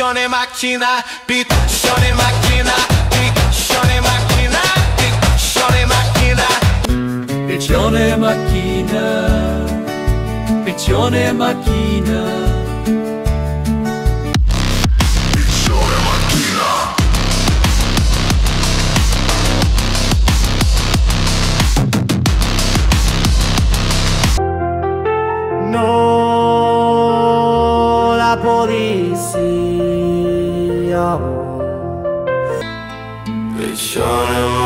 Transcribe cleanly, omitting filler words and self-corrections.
piccione macchina, piccione macchina, piccione macchina, piccione macchina. Piccione macchina, piccione macchina. No, la polizia. Piccione